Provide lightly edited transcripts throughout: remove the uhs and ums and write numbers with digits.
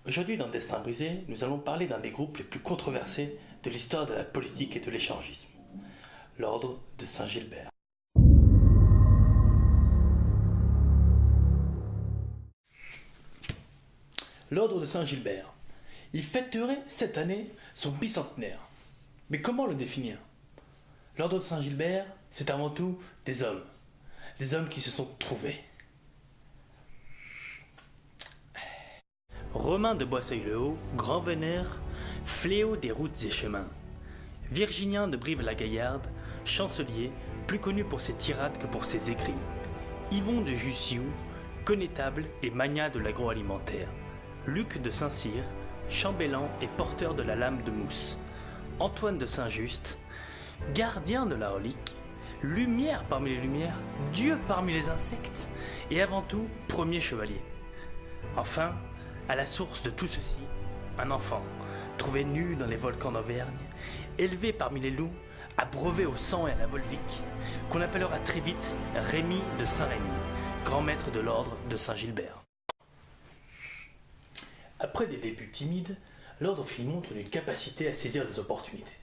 Aujourd'hui dans Destin brisé, nous allons parler d'un des groupes les plus controversés de l'histoire de la politique et de l'échangisme, l'Ordre de Saint-Gilbert. L'Ordre de Saint-Gilbert. Il fêterait cette année son bicentenaire. Mais comment le définir? L'Ordre de Saint-Gilbert, c'est avant tout des hommes qui se sont trouvés. Romain de Boisseuil-le-Haut, grand vénère, fléau des routes et chemins. Virginien de Brive-la-Gaillarde, chancelier, plus connu pour ses tirades que pour ses écrits. Yvon de Jussieu, connétable et magnat de l'agroalimentaire. Luc de Saint-Cyr, chambellan et porteur de la lame de mousse. Antoine de Saint-Just, gardien de la relique, lumière parmi les lumières, Dieu parmi les insectes, et avant tout, premier chevalier. Enfin, à la source de tout ceci, un enfant, trouvé nu dans les volcans d'Auvergne, élevé parmi les loups, abreuvé au sang et à la Volvic, qu'on appellera très vite Rémy de Saint-Rémy, grand maître de l'ordre de Saint-Gilbert. Après des débuts timides, l'ordre fit montre d'une capacité à saisir des opportunités.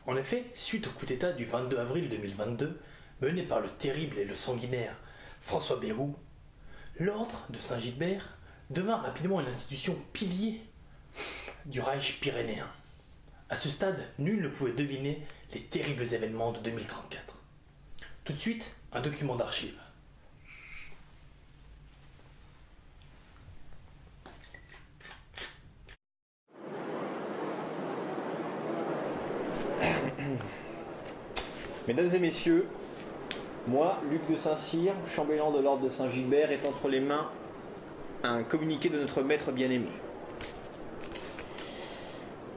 En effet, suite au coup d'État du 22 avril 2022, mené par le terrible et le sanguinaire François Bayrou, l'ordre de Saint-Gilbert devint rapidement une institution pilier du Reich pyrénéen. À ce stade, nul ne pouvait deviner les terribles événements de 2034. Tout de suite, un document d'archives. Mesdames et messieurs, moi, Luc de Saint-Cyr, chambellan de l'ordre de Saint-Gilbert, est entre les mains un communiqué de notre maître bien-aimé.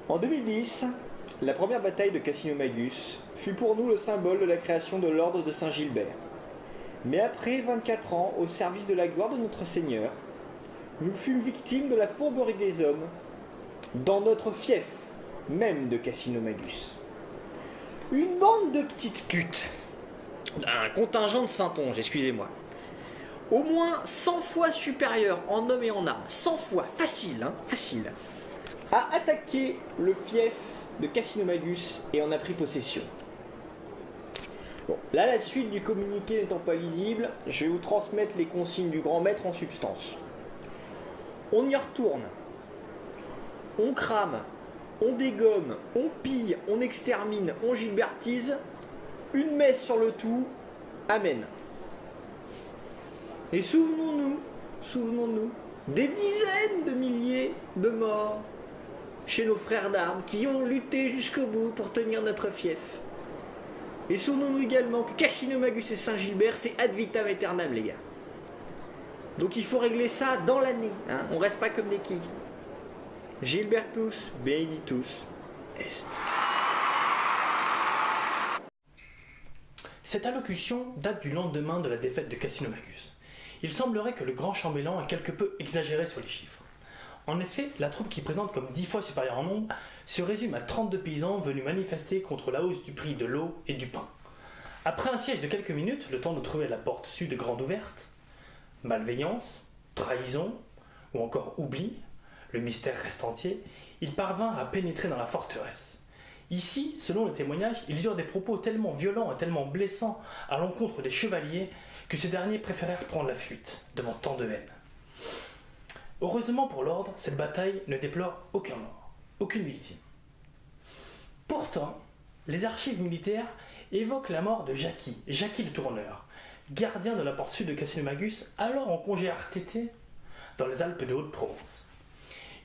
En 2010, la première bataille de Cassino-Magus fut pour nous le symbole de la création de l'ordre de Saint-Gilbert. Mais après 24 ans au service de la gloire de notre Seigneur, nous fûmes victimes de la fourberie des hommes dans notre fief même de Cassino-Magus. Une bande de petites putes, un contingent de Saintonge, excusez-moi, au moins 100 fois supérieur en hommes et en armes, 100 fois, facile, a attaqué le fief de Cassino-Magus et en a pris possession. Bon, là, la suite du communiqué n'étant pas lisible, je vais vous transmettre les consignes du grand maître en substance. On y retourne, on crame, on dégomme, on pille, on extermine, on gilbertise, une messe sur le tout, amen. Et souvenons-nous, des dizaines de milliers de morts chez nos frères d'armes qui ont lutté jusqu'au bout pour tenir notre fief. Et souvenons-nous également que Cassino-Magus et Saint-Gilbert, c'est ad vitam aeternam, les gars. Donc il faut régler ça dans l'année, hein. On reste pas comme des quilles. Gilbertus benedictus est. Cette allocution date du lendemain de la défaite de Cassino-Magus. Il semblerait que le grand chambellan ait quelque peu exagéré sur les chiffres. En effet, la troupe qui présente comme 10 fois supérieure en nombre se résume à 32 paysans venus manifester contre la hausse du prix de l'eau et du pain. Après un siège de quelques minutes, le temps de trouver la porte sud grande ouverte, malveillance, trahison ou encore oubli, le mystère reste entier, ils parvinrent à pénétrer dans la forteresse. Ici, selon les témoignages, ils eurent des propos tellement violents et tellement blessants à l'encontre des chevaliers que ces derniers préférèrent prendre la fuite devant tant de haine. Heureusement pour l'ordre, cette bataille ne déplore aucun mort, aucune victime. Pourtant, les archives militaires évoquent la mort de Jackie le Tourneur, gardien de la porte sud de Cassino-Magus, alors en congé RTT dans les Alpes de Haute-Provence.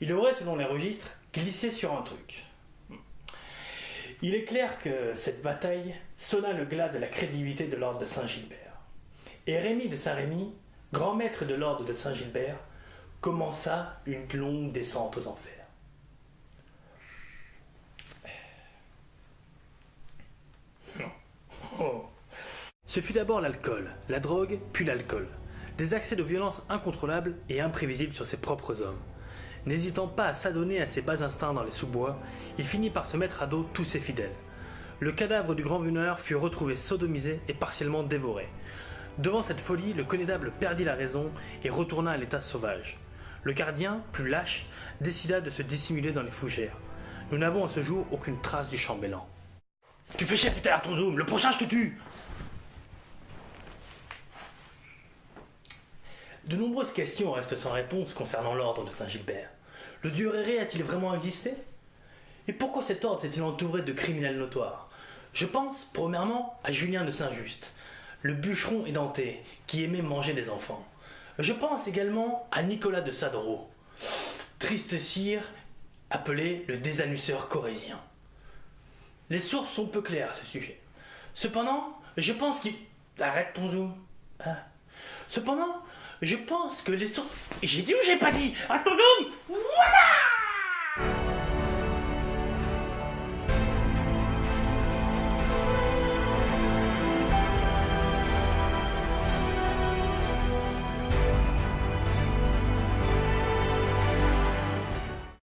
Il aurait, selon les registres, glissé sur un truc. Il est clair que cette bataille sonna le glas de la crédibilité de l'ordre de Saint-Gilbert. Et Rémy de Saint-Rémy, grand maître de l'ordre de Saint-Gilbert, commença une longue descente aux enfers. Oh. Ce fut d'abord l'alcool, la drogue, puis l'alcool. Des accès de violence incontrôlables et imprévisibles sur ses propres hommes. N'hésitant pas à s'adonner à ses bas instincts dans les sous-bois, il finit par se mettre à dos tous ses fidèles. Le cadavre du grand veneur fut retrouvé sodomisé et partiellement dévoré. Devant cette folie, le connétable perdit la raison et retourna à l'état sauvage. Le gardien, plus lâche, décida de se dissimuler dans les fougères. Nous n'avons à ce jour aucune trace du chambellan. Tu fais chier putain ton zoom, le prochain je te tue. De nombreuses questions restent sans réponse concernant l'ordre de Saint-Gilbert. Le dieu Réré a-t-il vraiment existé? Et pourquoi cet ordre s'est-il entouré de criminels notoires? Je pense, premièrement, à Julien de Saint-Just, le bûcheron édenté qui aimait manger des enfants. Je pense également à Nicolas de Sadro, triste sire appelé le désannusseur corésien. Les sources sont peu claires à ce sujet. Cependant, je pense qu'il... Arrête ton zoom. Ah. Cependant, je pense que les sources... J'ai dit ou j'ai pas dit? Arrête ton zoom.